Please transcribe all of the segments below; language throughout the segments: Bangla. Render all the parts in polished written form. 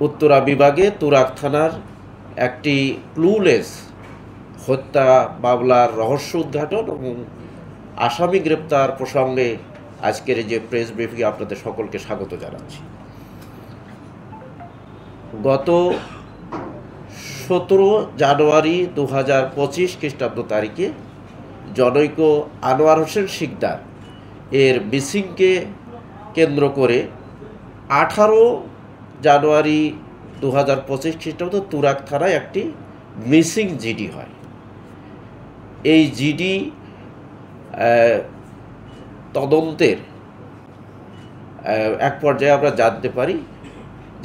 উত্তরা বিভাগে তুরাগ থানার একটি ক্লুলেস হত্যা মামলার রহস্য উদ্ঘাটন এবং আসামি গ্রেপ্তার প্রসঙ্গে আজকের যে প্রেস ব্রিফিংয়ে আপনাদের সকলকে স্বাগত জানাচ্ছি। গত 17 জানুয়ারি 2025 খ্রিস্টাব্দ তারিখে জনৈক আনোয়ার হোসেন শিকদার এর মিসিংকে কেন্দ্র করে 18 জানুয়ারি 2025 খ্রিস্টাব্দ তুরাগ থানায় একটি মিসিং জিডি হয়। এই জিডি তদন্তের এক পর্যায়ে আমরা জানতে পারি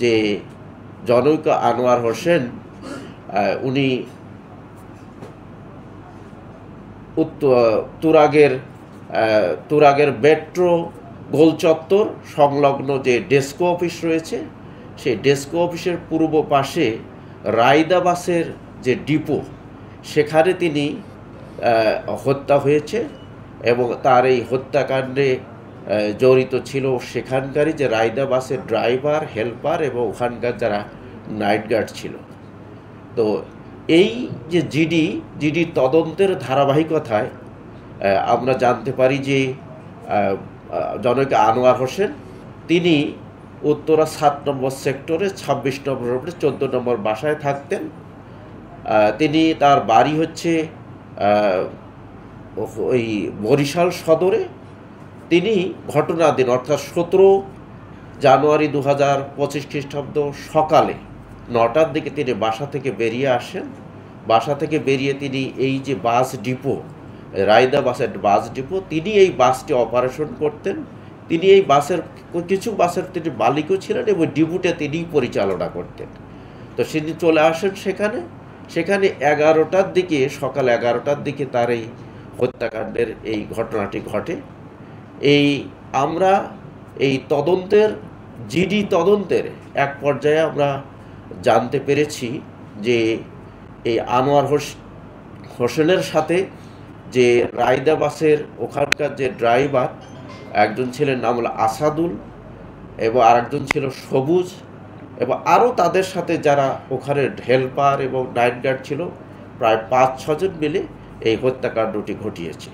যে জনৈক আনোয়ার হোসেন উনি তুরাগের মেট্রো গোল চত্বর সংলগ্ন যে ডেস্কো অফিস রয়েছে, সেই ডেস্কো অফিসের পূর্ব পাশে রায়দা বাসের যে ডিপো, সেখানে তিনি হত্যা হয়েছে এবং তার এই হত্যাকাণ্ডে জড়িত ছিল সেখানকারই যে রায়দা বাসের ড্রাইভার, হেল্পার এবং ওখানকার যারা নাইট গার্ড ছিল। তো এই যে জিডি তদন্তের ধারাবাহিকতায় আমরা জানতে পারি যে জনৈক আনোয়ার হোসেন তিনি উত্তরা 7 নম্বর সেক্টরে 26 নম্বর রোডে 14 নম্বর বাসায় থাকতেন। তিনি তার বাড়ি হচ্ছে ওই বরিশাল সদরে। তিনি ঘটনার দিন অর্থাৎ 17 জানুয়ারি 2025 খ্রিস্টাব্দ সকালে 9টার দিকে তিনি বাসা থেকে বেরিয়ে আসেন। বাসা থেকে বেরিয়ে তিনি এই যে বাস ডিপো, রায়দা বাসের বাস ডিপো, তিনি এই বাসটি অপারেশন করতেন। তিনি এই কিছু বাসের তিনি মালিকও ছিলেন এবং ডিপোটা তিনি পরিচালনা করতেন। তো তিনি চলে আসেন সেখানে 11টার দিকে, সকাল 11টার দিকে তার এই হত্যাকাণ্ডের এই ঘটনাটি ঘটে। আমরা এই জিডি তদন্তের এক পর্যায়ে আমরা জানতে পেরেছি যে এই আনোয়ার হোসেনের সাথে যে রায়দা বাসের ওখানকার যে ড্রাইভার, একজন ছিলেন নাম হলো আসাদুল এবং আরেকজন ছিল সবুজ, এবং আরও তাদের সাথে যারা ওখানে হেল্পার এবং নাইট গার্ড ছিল, প্রায় 5-6 জন মিলে এই হত্যাকাণ্ডটি ঘটিয়েছে।